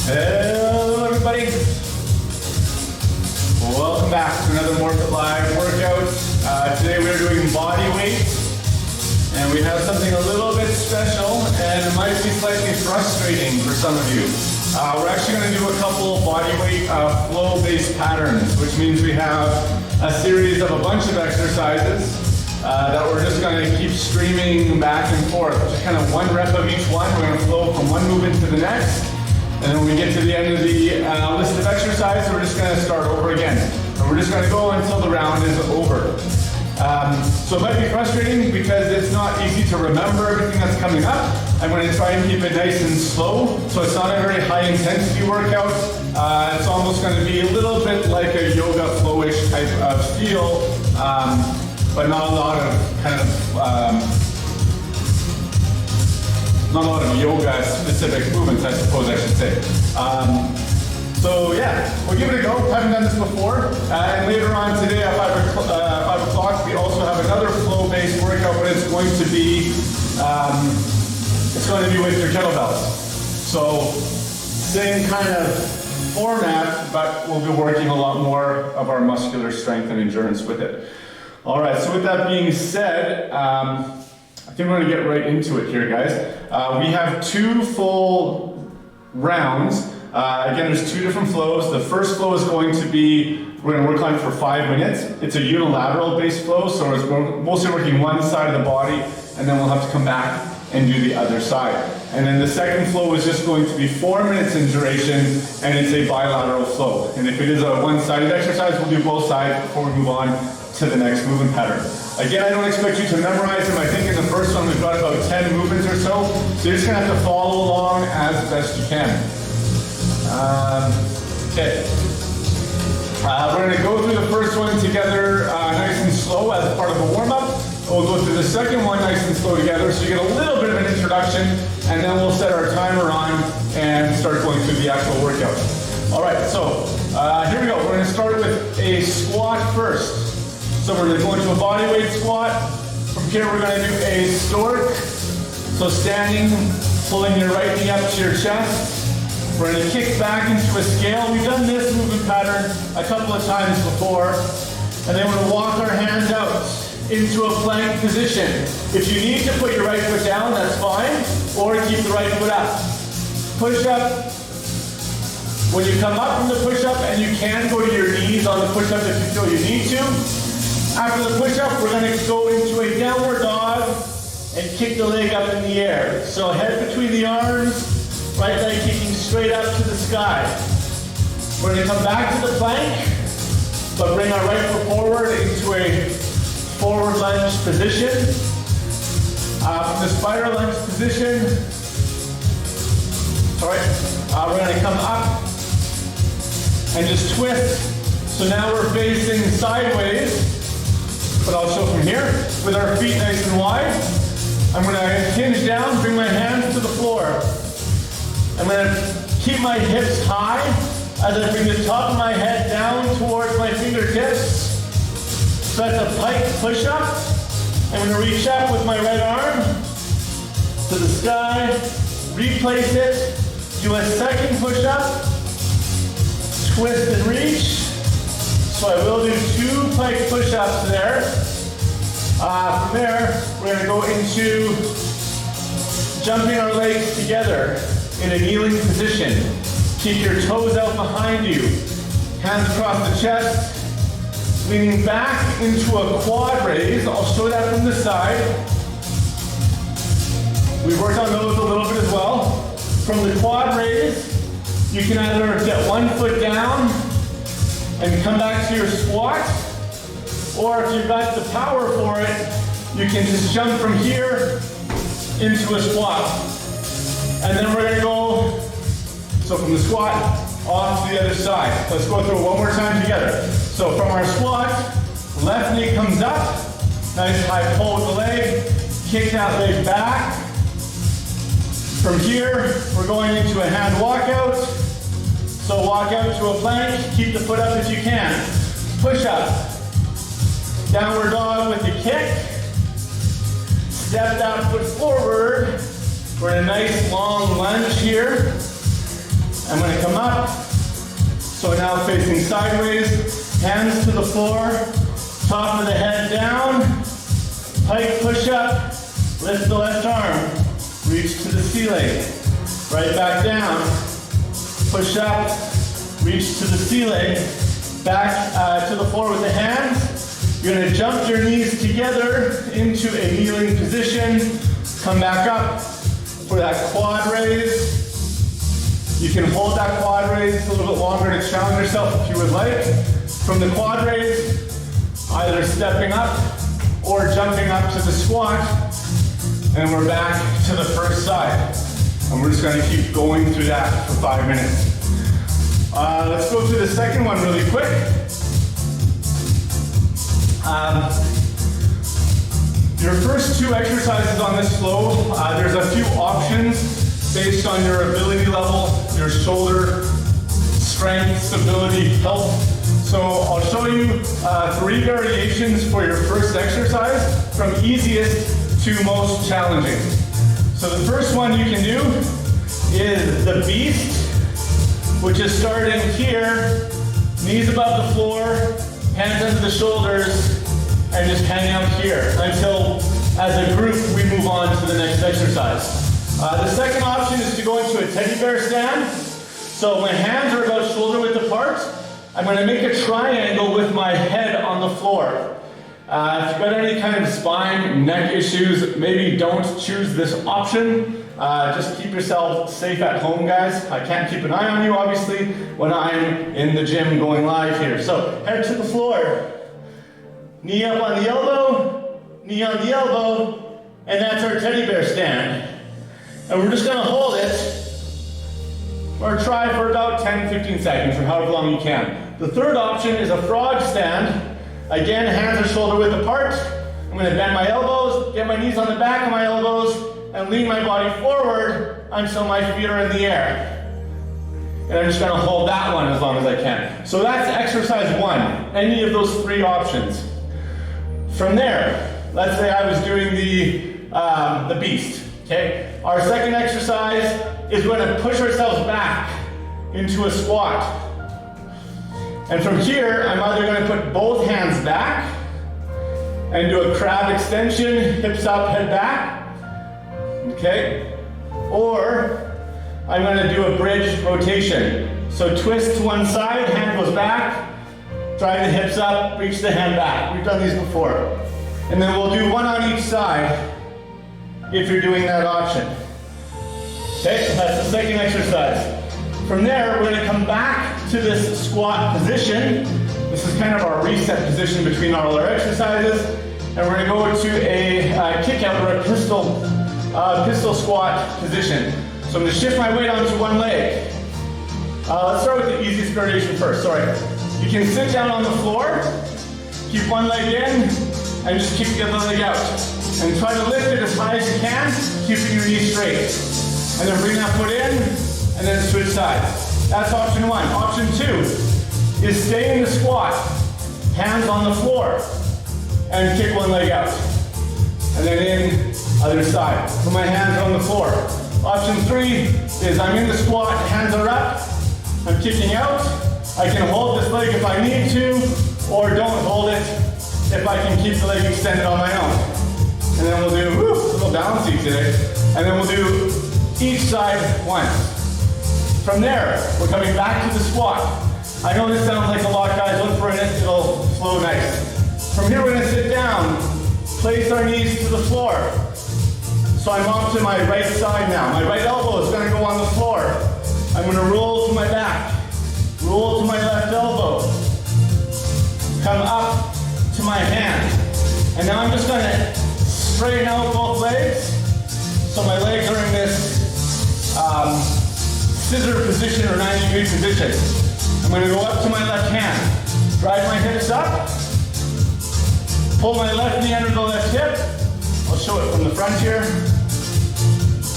Hello everybody. Welcome back to another MORFIT Live workout. Today we're doing body weight, and we have something a little bit special, and it might be slightly frustrating for some of you. We're actually going to do a couple body weight flow-based patterns, which means we have a series of a bunch of exercises that we're just going to keep streaming back and forth. Just kind of one rep of each one. We're going to flow from one movement to the next. And then when we get to the end of the list of exercises, we're just going to start over again. And we're just going to go until the round is over. So it might be frustrating because it's not easy to remember everything that's coming up. I'm going to try and keep it nice and slow, so it's not a very high intensity workout. It's almost going to be a little bit like a yoga flowish type of feel, but not a lot of kind of not a lot of yoga specific movements, I suppose I should say. So yeah, we'll give it a go. Haven't done this before. And later on today at 5 o'clock, we also have another flow-based workout, but it's going to be with your kettlebells. So same kind of format, but we'll be working a lot more of our muscular strength and endurance with it. All right, so with that being said, I think we're going to get right into it here, guys. We have 2 full rounds. Again, there's 2 different flows. The first flow is going to be, we're going to work on for 5 minutes. It's a unilateral based flow, so we're mostly working one side of the body, and then we'll have to come back and do the other side. And then the second flow is just going to be 4 minutes in duration, and it's a bilateral flow. And if it is a one-sided exercise, we'll do both sides before we move on to the next movement pattern. Again, I don't expect you to memorize them. I think in the first one we've got about 10 movements or so, so you're just going to have to follow along as best you can. Okay. We're going to go through the first one together nice and slow as part of a warm-up. We'll go through the second one nice and slow together, so you get a little bit of an introduction, and then we'll set our timer on and start going through the actual workout. All right, so here we go. We're going to start with a squat first. So we're going to go into a body weight squat. From here, we're going to do a stork. So standing, pulling your right knee up to your chest. We're going to kick back into a scale. We've done this movement pattern a couple of times before. And then we're going to walk our hands out into a plank position. If you need to put your right foot down, that's fine. Or keep the right foot up. Push up. When you come up from the push-up, and you can go to your knees on the push-up if you feel you need to. After the push-up, we're going to go into a downward dog and kick the leg up in the air. So head between the arms, right leg kicking straight up to the sky. We're going to come back to the plank, but bring our right foot forward into a forward lunge position. From the spider lunge position, all right, we're going to come up and just twist. So now we're facing sideways, but I'll show from here, with our feet nice and wide. I'm going to hinge down, bring my hands to the floor. I'm going to keep my hips high as I bring the top of my head down towards my fingertips. So that's a pike push-up. I'm going to reach up with my right arm to the sky, replace it, do a second push-up, twist and reach. So I will do 2 pike push-ups there. From there, we're going to go into jumping our legs together in a kneeling position. Keep your toes out behind you. Hands across the chest. Leaning back into a quad raise. I'll show that from the side. We worked on those a little bit as well. From the quad raise, you can either get one foot down and come back to your squat, or if you've got the power for it, you can just jump from here into a squat. And then we're going to go, so from the squat, off to the other side. Let's go through it one more time together. So from our squat, left knee comes up, nice high pull with the leg, kick that leg back. From here, we're going into a hand walkout. So walk out to a plank, keep the foot up if you can. Push up. Downward dog with the kick. Step that foot forward. We're in a nice long lunge here. I'm going to come up. So now facing sideways, hands to the floor, top of the head down, pike push up, lift the left arm, reach to the ceiling, right back down, push up, reach to the ceiling, back to the floor with the hands. You're going to jump your knees together into a kneeling position, come back up for that quad raise. You can hold that quad raise a little bit longer to challenge yourself if you would like. From the quad raise, either stepping up or jumping up to the squat, and we're back to the first side. And we're just going to keep going through that for 5 minutes. Let's go through the second one really quick. Your first 2 exercises on this flow, there's a few options based on your ability level, your shoulder strength, stability, health. So I'll show you 3 variations for your first exercise from easiest to most challenging. So the first one you can do is the beast, which is starting here, knees above the floor, hands under the shoulders, and just hang out here until, as a group, we move on to the next exercise. The second option is to go into a teddy bear stand. So my hands are about shoulder width apart. I'm going to make a triangle with my head on the floor. If you've got any kind of spine, neck issues, maybe don't choose this option. Just keep yourself safe at home, guys. I can't keep an eye on you, obviously, when I'm in the gym going live here. So head to the floor. Knee up on the elbow, knee on the elbow, and that's our teddy bear stand. And we're just going to hold it, or try for about 10-15 seconds, or however long you can. The third option is a frog stand. Again, hands are shoulder width apart. I'm going to bend my elbows, get my knees on the back of my elbows, and lean my body forward until my feet are in the air. And I'm just going to hold that one as long as I can. So that's exercise 1, any of those 3 options. From there, let's say I was doing the beast, okay? Our second exercise is we're going to push ourselves back into a squat. And from here, I'm either going to put both hands back and do a crab extension, hips up, head back, okay? Or I'm going to do a bridge rotation. So twist to one side, hand goes back, drive the hips up, reach the hand back. We've done these before. And then we'll do one on each side if you're doing that option. Okay, that's the second exercise. From there, we're going to come back to this squat position. This is kind of our reset position between all our exercises. And we're going to go to a kick out or a pistol squat position. So I'm going to shift my weight onto one leg. Let's start with the easiest variation first, sorry. You can sit down on the floor, keep one leg in, and just kick the other leg out. And try to lift it as high as you can, keeping your knees straight. And then bring that foot in, and then switch sides. That's option 1. Option 2 is stay in the squat, hands on the floor, and kick one leg out. And then in, other side. Put my hands on the floor. Option 3 is I'm in the squat, hands are up, I'm kicking out. I can hold this leg if I need to, or don't hold it if I can keep the leg extended on my own. And then we'll do, a little balancey today. And then we'll do each side once. From there, we're coming back to the squat. I know this sounds like a lot, guys. Look for it, it'll flow nice. From here, we're gonna sit down, place our knees to the floor. So I'm off to my right side now. My right elbow is gonna go on the floor. I'm gonna roll to my back, roll to my left elbow, come up to my hand. And now I'm just gonna straighten out both legs. So my legs are in this scissor position or 90-degree position. I'm going to go up to my left hand, drive my hips up, pull my left knee under the left hip. I'll show it from the front here.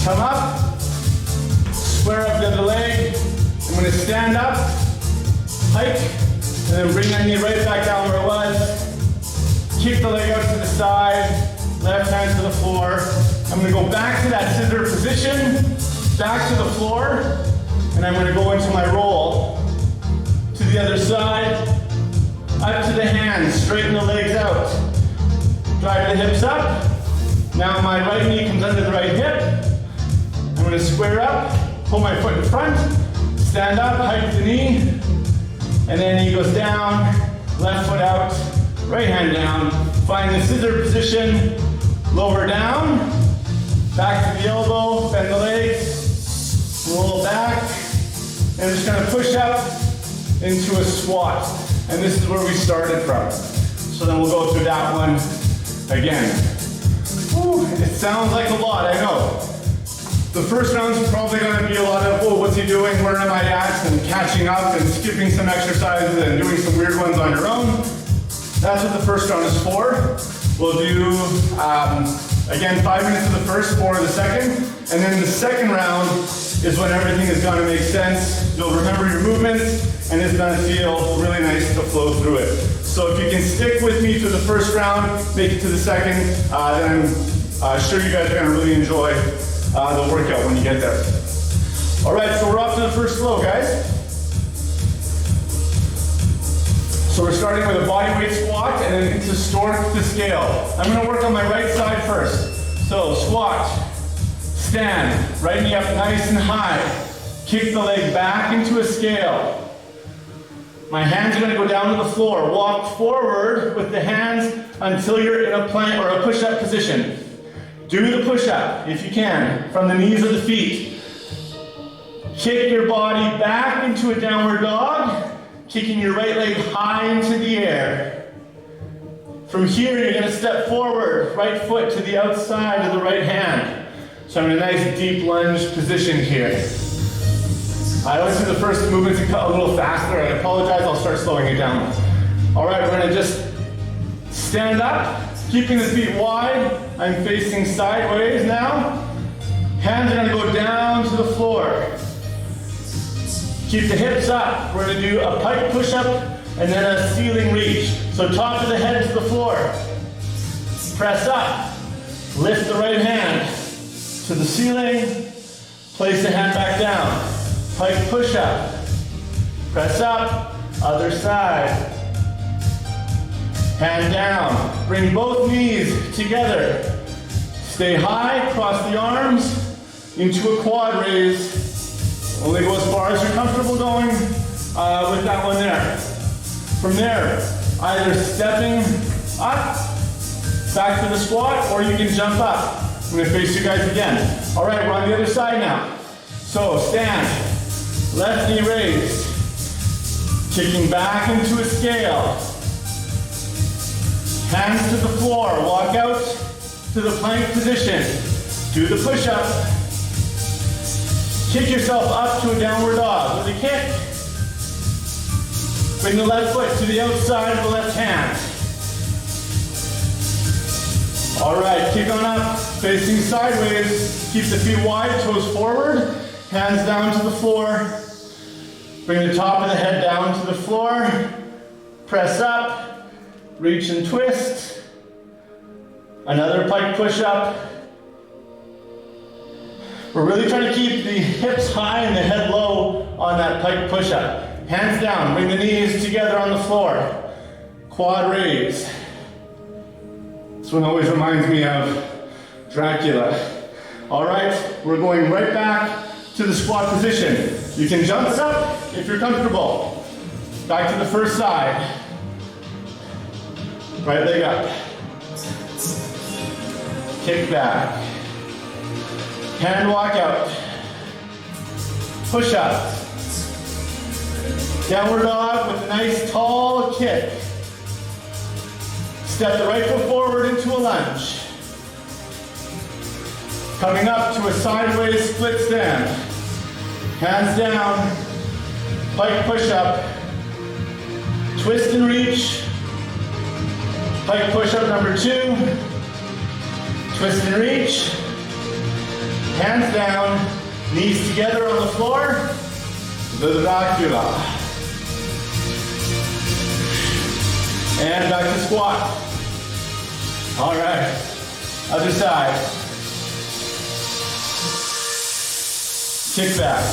Come up, square up the other leg. I'm going to stand up, hike, and then bring that knee right back down where it was. Kick the leg out to the side, left hand to the floor. I'm going to go back to that scissor position, back to the floor, And I'm going to go into my roll to the other side, up to the hands, straighten the legs out. Drive the hips up. Now my right knee comes under the right hip. I'm going to square up, pull my foot in front, stand up, hike the knee, and then he goes down, left foot out, right hand down. Find the scissor position, lower down, back to the elbow, bend the legs, roll back, and just kind of push up into a squat. And this is where we started from. So then we'll go through that one again. Whew, it sounds like a lot, I know. The first round's probably going to be a lot of, oh, what's he doing, where am I at, and catching up and skipping some exercises and doing some weird ones on your own. That's what the first round is for. We'll do, again, 5 minutes of the first, 4 of the second, and then the second round is when everything is going to make sense. You'll remember your movements, and it's going to feel really nice to flow through it. So if you can stick with me through the first round, make it to the second, then I'm sure you guys are going to really enjoy the workout when you get there. All right, so we're off to the first flow, guys. So we're starting with a bodyweight squat and then into stork to scale. I'm going to work on my right side first. So squat, stand, right knee up nice and high. Kick the leg back into a scale. My hands are going to go down to the floor. Walk forward with the hands until you're in a plank or a push-up position. Do the push-up, if you can, from the knees of the feet. Kick your body back into a downward dog, kicking your right leg high into the air. From here, you're going to step forward, right foot to the outside of the right hand. So I'm in a nice deep lunge position here. I always do the first movement a little faster. I apologize, I'll start slowing it down. All right, we're going to just stand up. Keeping the feet wide, I'm facing sideways now. Hands are going to go down to the floor. Keep the hips up. We're going to do a pike push-up and then a ceiling reach. So top of the head to the floor. Press up. Lift the right hand to the ceiling. Place the hand back down. Pike push-up. Press up. Other side. Hand down. Bring both knees together. Stay high, cross the arms into a quad raise. Only go as far as you're comfortable going with that one there. From there, either stepping up, back to the squat, or you can jump up. I'm going to face you guys again. All right, we're on the other side now. So stand, left knee raised, kicking back into a scale. Hands to the floor, walk out to the plank position. Do the push-up. Kick yourself up to a downward dog with a kick. Bring the left foot to the outside of the left hand. All right, kick on up, facing sideways. Keep the feet wide, toes forward, hands down to the floor. Bring the top of the head down to the floor. Press up. Reach and twist. Another pike push-up. We're really trying to keep the hips high and the head low on that pike push-up. Hands down, bring the knees together on the floor. Quad raise. This one always reminds me of Dracula. All right, we're going right back to the squat position. You can jump it up if you're comfortable. Back to the first side. Right leg up. Kick back. Hand walk out. Push up. Downward dog with a nice tall kick. Step the right foot forward into a lunge. Coming up to a sideways split stand. Hands down. Pike push up. Twist and reach. Pike push-up number 2. Twist and reach. Hands down. Knees together on the floor. The Dracula. And back to squat. All right. Other side. Kick back.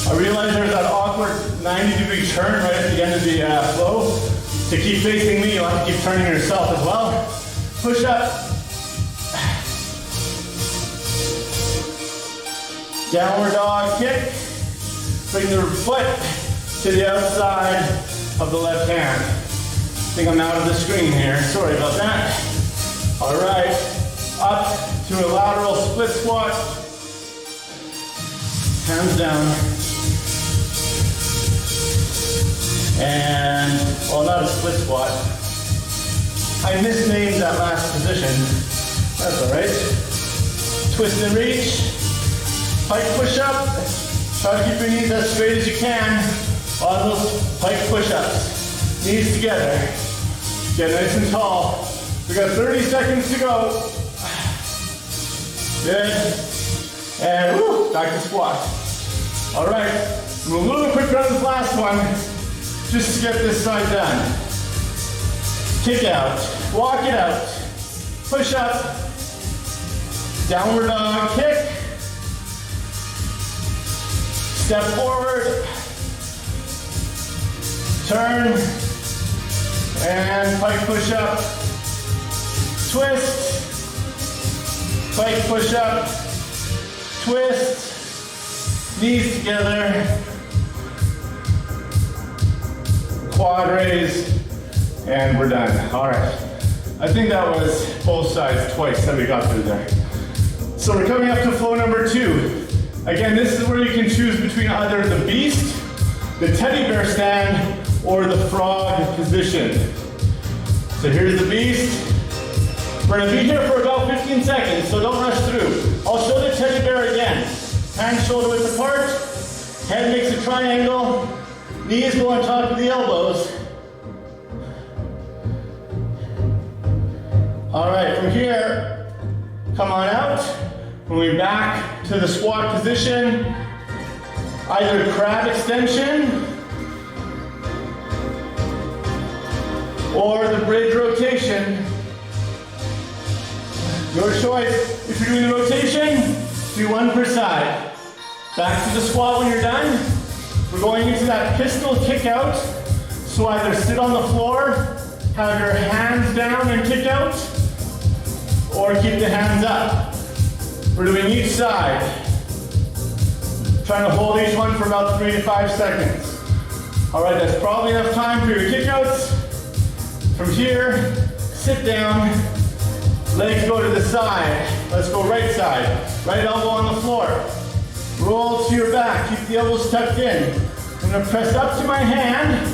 I realize there's that awkward 90-degree turn right at the end of the flow. To keep facing me, you'll have to keep turning yourself as well. Push up. Downward dog kick. Bring the foot to the outside of the left hand. I think I'm out of the screen here. Sorry about that. All right. Up to a lateral split squat. Hands down. And, well, not a split squat. I misnamed that last position. That's all right. Twist and reach. Pike push-up. Try to keep your knees as straight as you can on those pike push-ups. Knees together. Get nice and tall. We got 30 seconds to go. Good. And woo, back to squat. All right, we're a little quicker on this last one, just to get this side done. Kick out, walk it out, push up, downward dog kick, step forward, turn, and pike push up, twist, pike push up, twist, knees together, quad raise, and we're done. All right. I think that was both sides twice that we got through there. So we're coming up to flow number 2. Again, this is where you can choose between either the beast, the teddy bear stand, or the frog position. So here's the beast. We're gonna be here for about 15 seconds, so don't rush through. I'll show the teddy bear again. Hands shoulder width apart, head makes a triangle, knees go on top of the elbows. All right, from here, come on out. When we're back to the squat position, either crab extension or the bridge rotation. Your choice. If you're doing the rotation, do one per side. Back to the squat when you're done. We're going into that pistol kick out. So either sit on the floor, have your hands down and kick out, or keep the hands up. We're doing each side. Trying to hold each one for about 3 to 5 seconds. All right, that's probably enough time for your kickouts. From here, sit down, legs go to the side. Let's go right side. Right elbow on the floor. Roll to your back, keep the elbows tucked in. I'm gonna press up to my hand.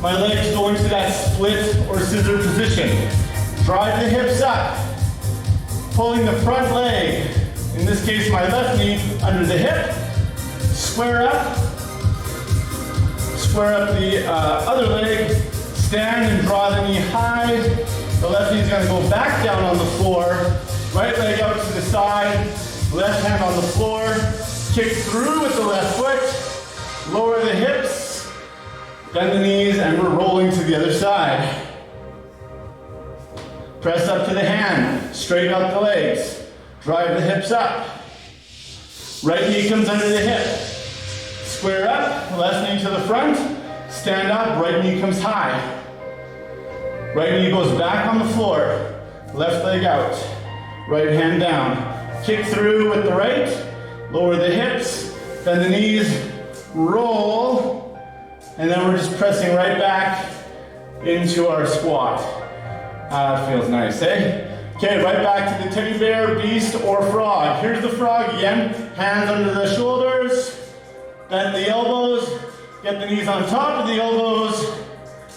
My legs go into that split or scissor position. Drive the hips up. Pulling the front leg, in this case my left knee, under the hip. Square up the other leg. Stand and draw the knee high. The left knee is going to go back down on the floor. Right leg out to the side. Left hand on the floor. Kick through with the left foot. Lower the hips. Bend the knees, and we're rolling to the other side. Press up to the hand. Straighten out the legs. Drive the hips up. Right knee comes under the hip. Square up. Left knee to the front. Stand up. Right knee comes high. Right knee goes back on the floor. Left leg out. Right hand down. Kick through with the right. Lower the hips. Bend the knees. Roll. And then we're just pressing right back into our squat. That feels nice, eh? Okay, right back to the teddy bear, beast, or frog. Here's the frog again. Hands under the shoulders. Bend the elbows. Get the knees on top of the elbows.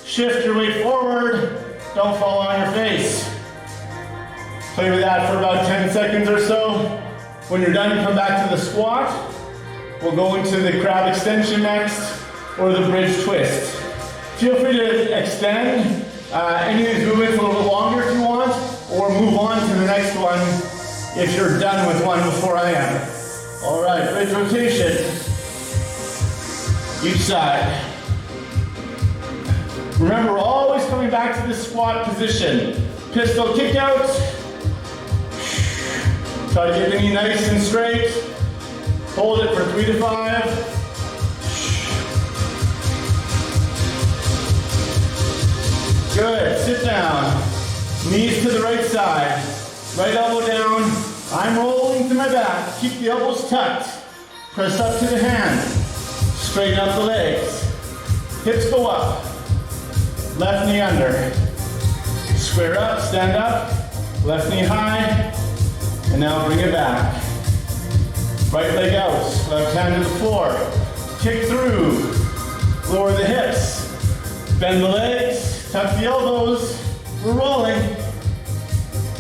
Shift your weight forward. Don't fall on your face. Play with that for about 10 seconds or so. When you're done, come back to the squat. We'll go into the crab extension next, or the bridge twist. Feel free to extend any of these movements a little bit longer if you want, or move on to the next one if you're done with one before I am. All right, bridge rotation. Each side. Remember, we're always coming back to this squat position. Pistol kick out. Try to get the knee nice and straight. Hold it for 3 to 5. Good, sit down. Knees to the right side. Right elbow down. I'm rolling to my back. Keep the elbows tucked. Press up to the hands. Straighten up the legs. Hips go up. Left knee under. Square up, stand up. Left knee high. And now bring it back. Right leg out. Left hand to the floor. Kick through. Lower the hips. Bend the legs. Tuck the elbows. We're rolling.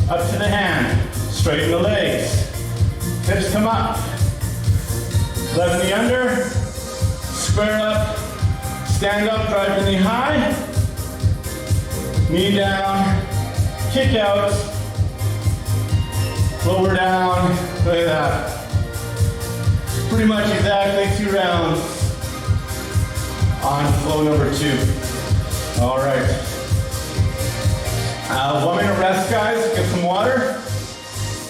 Up to the hand. Straighten the legs. Hips come up. Left knee under. Square up. Stand up, drive the knee high. Knee down. Kick out. Lower down. Look at that. Pretty much exactly 2 rounds on flow number 2. All right. 1 minute rest, guys. Get some water.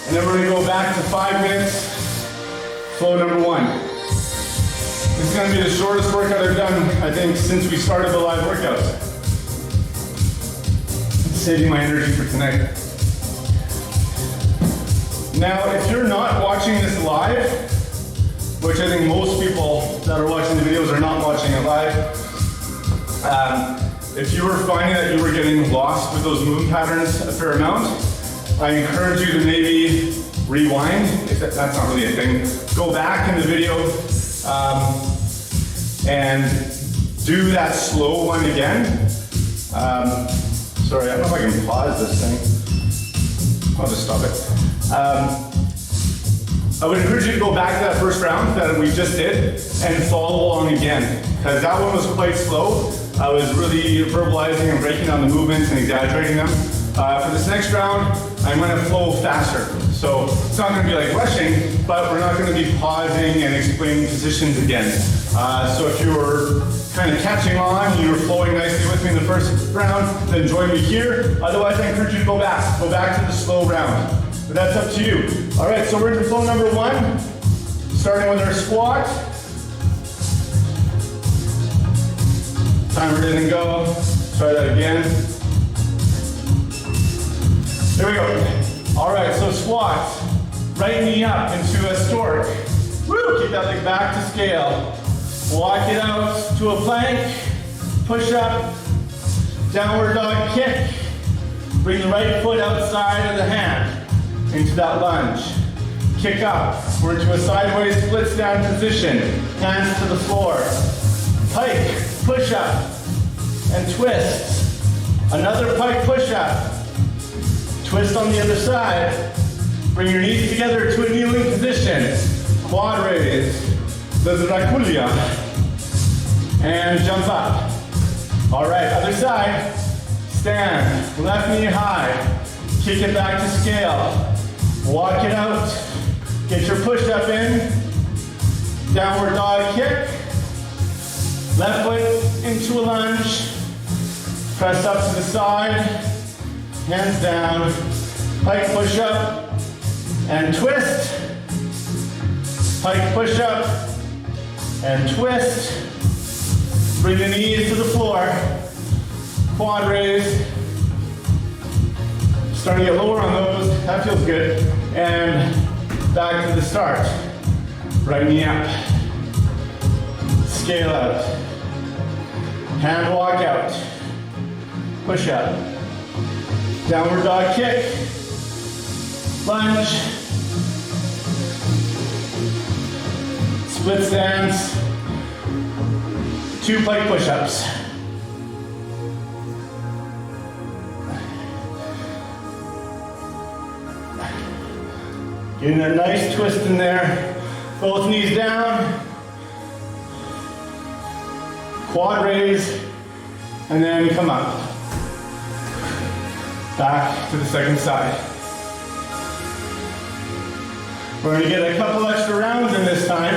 And then we're gonna go back to 5 minutes, flow number 1. This is gonna be the shortest workout I've done, I think, since we started the live workouts. Saving my energy for tonight. Now, if you're not watching this live, which I think most people that are watching the videos are not watching it live, if you were finding that you were getting lost with those movement patterns a fair amount, I encourage you to maybe rewind, if that's not really a thing. Go back in the video and do that slow one again. Sorry, I don't know if I can pause this thing. I'll just stop it. I would encourage you to go back to that first round that we just did and follow along again, because that one was quite slow. I was really verbalizing and breaking down the movements and exaggerating them. For this next round, I'm going to flow faster. So it's not going to be like rushing, but we're not going to be pausing and explaining positions again. So if you were kind of catching on, you were flowing nicely with me in the first round, then join me here. Otherwise, I encourage you to go back. Go back to the slow round. But that's up to you. All right, so we're into flow number 1, starting with our squat. Timer didn't go. Try that again. There we go. All right, so squat. Right knee up into a stork. Woo! Keep that leg back to scale. Walk it out to a plank. Push up. Downward dog kick. Bring the right foot outside of the hand into that lunge. Kick up. We're into a sideways split stand position. Hands to the floor. Pike, push up, and twist. Another pike push up. Twist on the other side. Bring your knees together to a kneeling position. Quad raise. The Dracula. And jump up. All right, other side. Stand. Left knee high. Kick it back to scale. Walk it out. Get your push up in. Downward dog kick. Left foot into a lunge. Press up to the side. Hands down. Pike push up. And twist. Pike push up. And twist. Bring the knees to the floor. Quad raise. Starting to get lower on those. That feels good. And back to the start. Right knee up. Scale out. Hand walk out. Push up. Downward dog kick. Lunge. Split stance. 2 pike push-ups. Getting a nice twist in there. Both knees down. Quad raise. And then come up. Back to the second side. We're going to get a couple extra rounds in this time.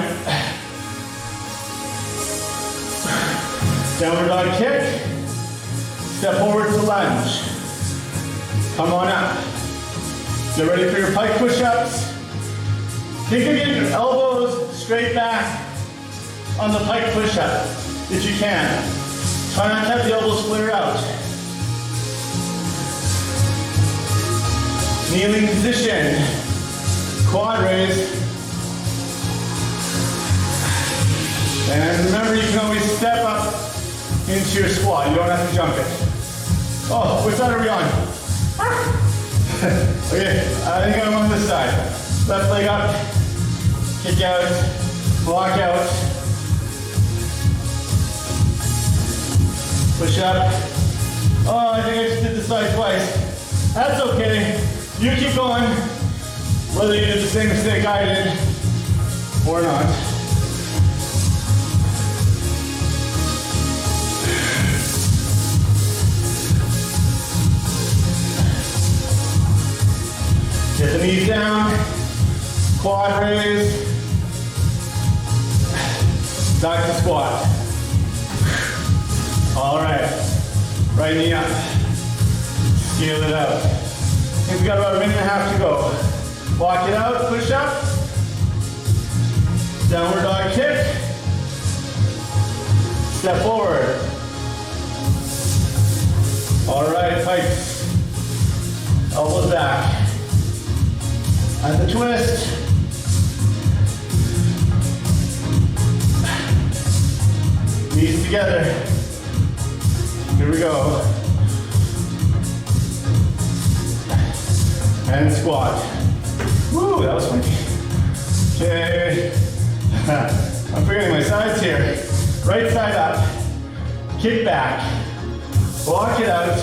Downward dog kick. Step forward to lunge. Come on up. Get ready for your pike push-ups. Think of getting your elbows straight back on the pike push-up if you can. Try not to have the elbows flare out. Kneeling position. Quad raise. And remember, you can always step up into your squat. You don't have to jump it. Oh, which side are we on? Okay, I think I'm on this side. Left leg up, kick out, block out, push up. Oh, I think I just did this side twice. That's okay. You keep going, whether you did the same mistake I did or not. Get the knees down, quad raise, back to squat. All right, right knee up, scale it out. I think we got about a minute and a half to go. Walk it out, push up, downward dog kick, step forward. All right, pikes, elbows back. And the twist. Knees together. Here we go. And squat. Woo, that was funny. Okay. I'm forgetting my sides here. Right side up. Kick back. Walk it out.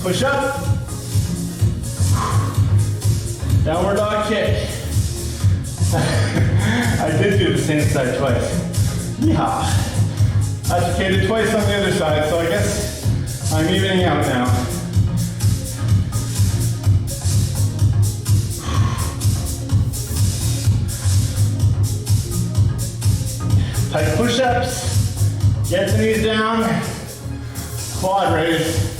Push up. Downward dog kick. I did do the same side twice. Yeah. That's okay, did twice on the other side, so I guess I'm evening out now. Tight push-ups. Get the knees down. Quad raise.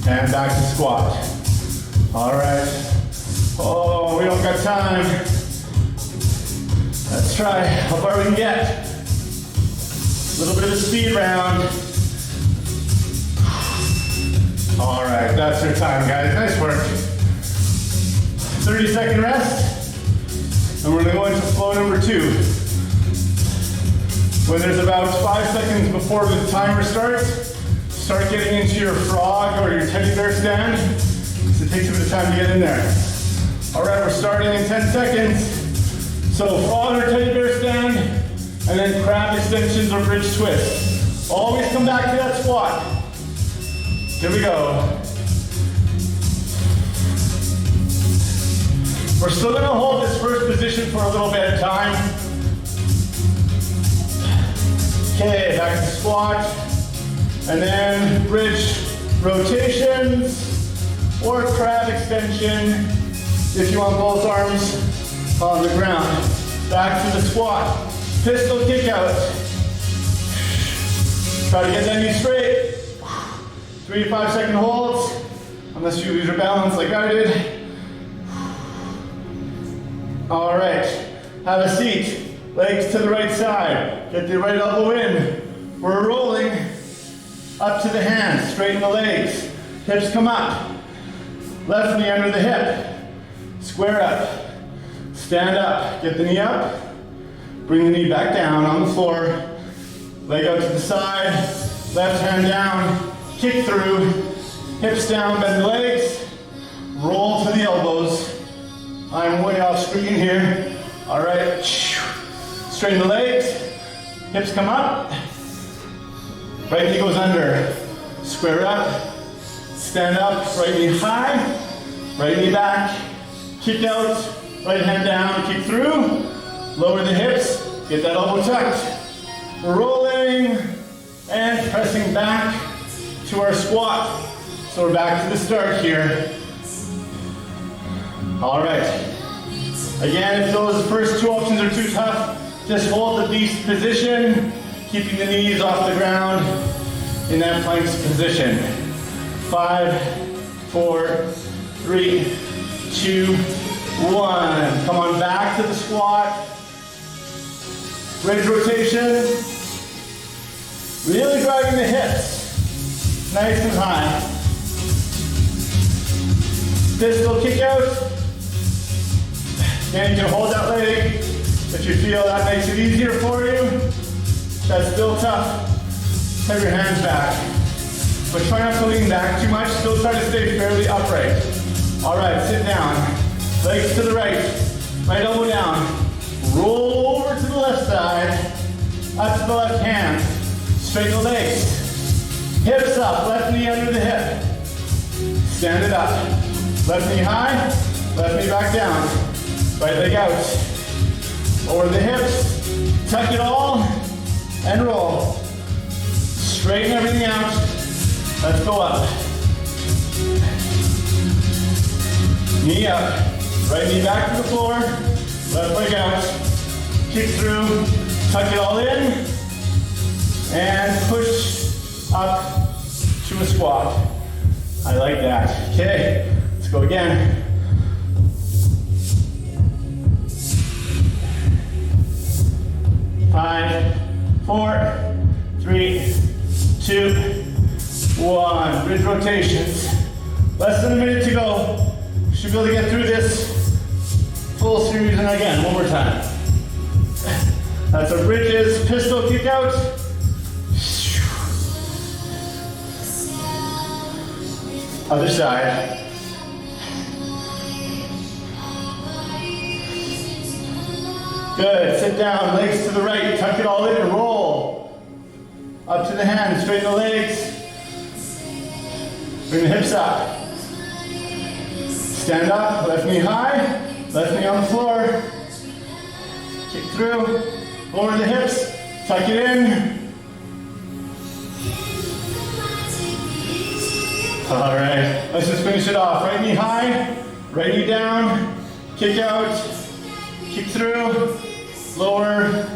And back to squat. All right. Oh, we don't got time. Let's try how far we can get. A little bit of a speed round. All right, that's our time, guys. Nice work. 30-second rest. And we're gonna go into flow number 2. When there's about 5 seconds before the timer starts, start getting into your frog or your teddy bear stand. So it takes a bit of time to get in there. All right, we're starting in 10 seconds. So frog or teddy bear stand, and then crab extensions or bridge twist. Always come back to that squat. Here we go. We're still gonna hold this first position for a little bit of time. Okay, back to squat. And then bridge rotations or crab extension if you want both arms on the ground. Back to the squat. Pistol kick out. Try to get that knee straight. 3 to 5 second holds, unless you lose your balance like I did. All right, have a seat. Legs to the right side. Get the right elbow in. We're rolling. Up to the hands, straighten the legs. Hips come up. Left knee under the hip. Square up. Stand up. Get the knee up. Bring the knee back down on the floor. Leg out to the side. Left hand down. Kick through. Hips down, bend the legs. Roll to the elbows. I'm way off screen here. All right. Straighten the legs. Hips come up. Right knee goes under. Square up. Stand up. Right knee high. Right knee back. Kick out. Right hand down. Kick through. Lower the hips. Get that elbow tucked. Rolling and pressing back to our squat. So we're back to the start here. All right. Again, if those first 2 options are too tough, just hold the beast position, keeping the knees off the ground in that plank position. 5, 4, 3, 2, 1. Come on back to the squat. Bridge rotation. Really driving the hips. nice and high. Pistol kick out. Again, you can hold that leg if you feel that makes it easier for you. That's still tough. Have your hands back. But try not to lean back too much. Still try to stay fairly upright. All right, sit down. Legs to the right. Right elbow down. Roll over to the left side. Up to the left hand. Straighten the legs. Hips up. Left knee under the hip. Stand it up. Left knee high. Left knee back down. Right leg out. Over the hips. Tuck it all. And roll. Straighten everything out. Let's go up. Knee up. Right knee back to the floor. Left leg out. Kick through. Tuck it all in. And push up to a squat. I like that. Okay, let's go again. 5, 4, 3, 2, 1. Bridge rotations. Less than a minute to go. Should be able to get through this full series. And again, one more time. That's a bridges pistol kick out. Other side. Good. Sit down. Legs to the right. Tuck it all in and roll. Up to the hands. Straighten the legs. Bring the hips up. Stand up. Left knee high. Left knee on the floor. Kick through. Lower the hips. Tuck it in. All right. Let's just finish it off. Right knee high. Right knee down. Kick out. Kick through. Lower.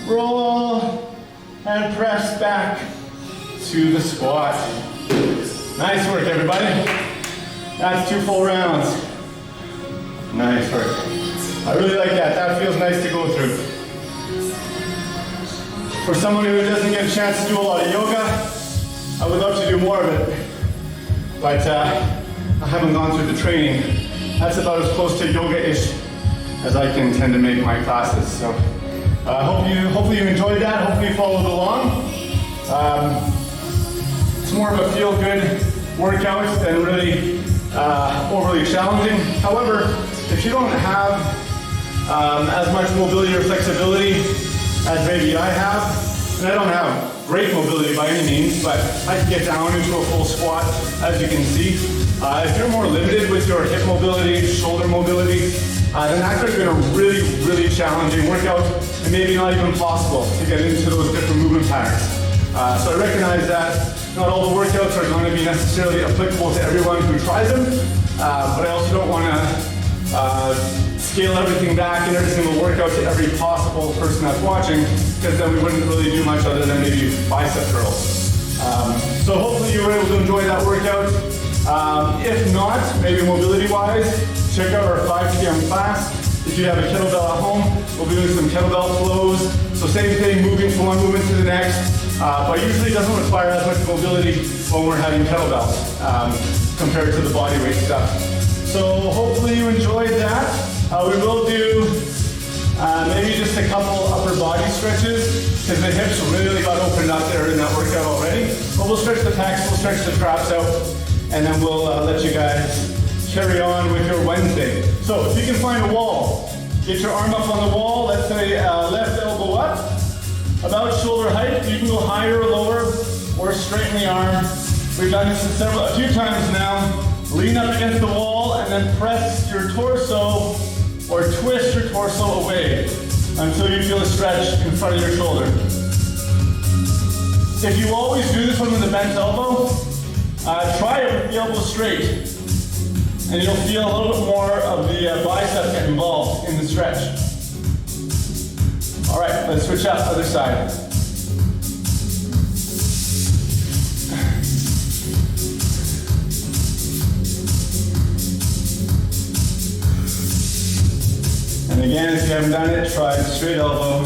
Roll. And press back to the squat. Nice work, everybody. That's 2 full rounds. Nice work. I really like that. That feels nice to go through. For someone who doesn't get a chance to do a lot of yoga, I would love to do more of it. But I haven't gone through the training. That's about as close to yoga-ish as I can tend to make my classes. So hopefully you enjoyed that. Hopefully you followed along. It's more of a feel-good workout than really overly challenging. However, if you don't have as much mobility or flexibility as maybe I have, and I don't have great mobility by any means, but I can get down into a full squat, as you can see. If you're more limited with your hip mobility, shoulder mobility, then that could have been a really, really challenging workout, and maybe not even possible to get into those different movement patterns. So I recognize that not all the workouts are going to be necessarily applicable to everyone who tries them, but I also don't want to scale everything back in every single workout to every possible person that's watching, because then we wouldn't really do much other than maybe bicep curls. So hopefully you were able to enjoy that workout. If not, maybe mobility-wise, check out our 5 p.m. class. If you have a kettlebell at home, we'll be doing some kettlebell flows. So same thing, moving from one movement to the next, but usually doesn't require as much mobility when we're having kettlebells compared to the body weight stuff. So hopefully you enjoyed that. We will do maybe just a couple upper body stretches, because the hips really got opened up there in that workout already. But we'll stretch the pecs, we'll stretch the traps out, and then we'll let you guys carry on with your Wednesday. So if you can find a wall, get your arm up on the wall. Let's say left elbow up, about shoulder height. You can go higher or lower, or straighten the arm. We've done this a few times now. Lean up against the wall and then press your torso or twist your torso away until you feel a stretch in front of your shoulder. If you always do this one with the bent elbow, try it with the elbow straight, and you'll feel a little bit more of the bicep get involved in the stretch. All right, let's switch up, other side. And again, if you haven't done it, try the straight elbow.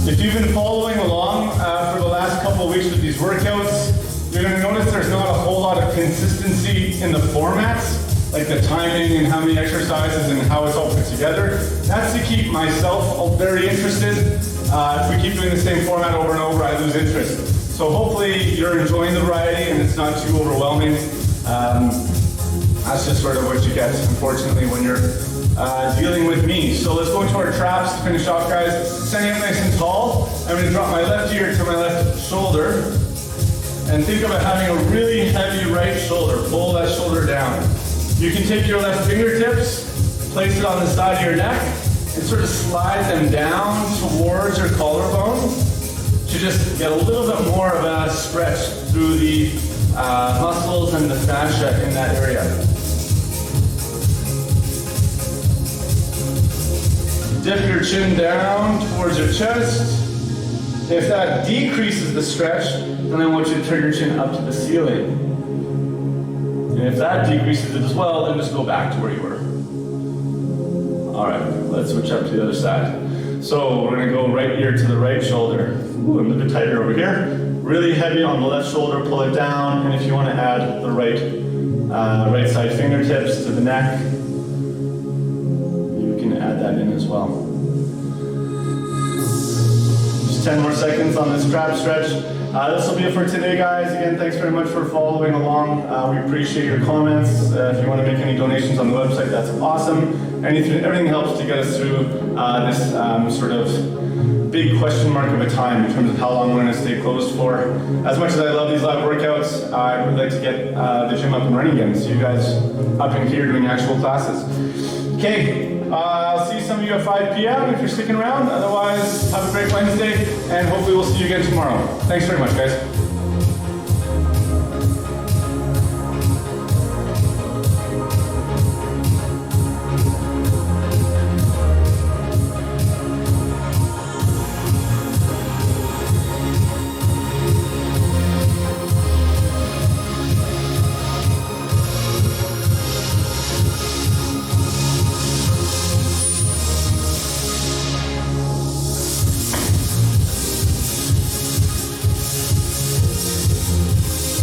If you've been following along for the last couple of weeks with these workouts, you're gonna notice there's not a whole lot of consistency in the formats, like the timing and how many exercises and how it's all put together. That's to keep myself very interested. If we keep doing the same format over and over, I lose interest. So hopefully you're enjoying the variety and it's not too overwhelming. That's just sort of what you get, unfortunately, when you're dealing with me. So let's go into our traps to finish off, guys. Standing up nice and tall, I'm gonna drop my left ear to my left shoulder and think about having a really heavy right shoulder. Pull that shoulder down. You can take your left fingertips, place it on the side of your neck, and sort of slide them down towards your collarbone to just get a little bit more of a stretch through the muscles and the fascia in that area. Dip your chin down towards your chest. If that decreases the stretch, then I want you to turn your chin up to the ceiling. And if that decreases it as well, then just go back to where you were. All right, let's switch up to the other side. So we're gonna go right ear to the right shoulder. Ooh, I'm a bit tighter over here. Really heavy on the left shoulder, pull it down. And if you wanna add the right side fingertips to the neck, you can add that in as well. Just 10 more seconds on this trap stretch. This will be it for today, guys. Again, thanks very much for following along. We appreciate your comments. If you want to make any donations on the website, that's awesome. Everything helps to get us through this sort of big question mark of a time in terms of how long we're going to stay closed for. As much as I love these live workouts, I would like to get the gym up and running again. See you guys up in here doing actual classes. Okay, I'll see some of you at 5 p.m. if you're sticking around. Otherwise, have a great Wednesday, and hopefully we'll see you again tomorrow. Thanks very much, guys.